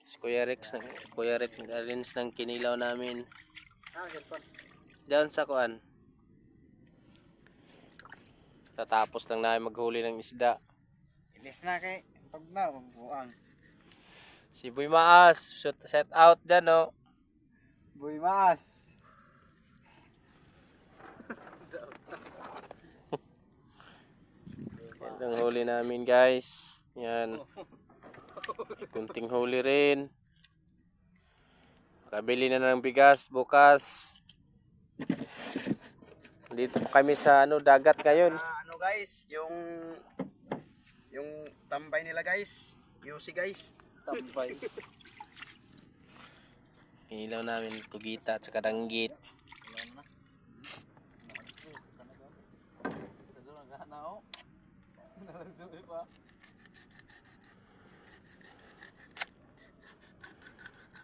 Si Kuya Rex arrange ng kinilaw namin. Diyan sa kuan. Tatapos lang namin maghuli ng isda. Ilis na kay pag na magbuang. Si Boy Maas, set out dyan, oh. Boy Maas. Yan ang huli namin, guys. Yan. Kunting huli rin. Kabili na ng bigas bukas. Dito pa kami sa dagat ngayon. Ano guys, yung tambay nila guys. UC guys. Tambay. Kinilaw namin kugita at saka danggit. Nagana oh.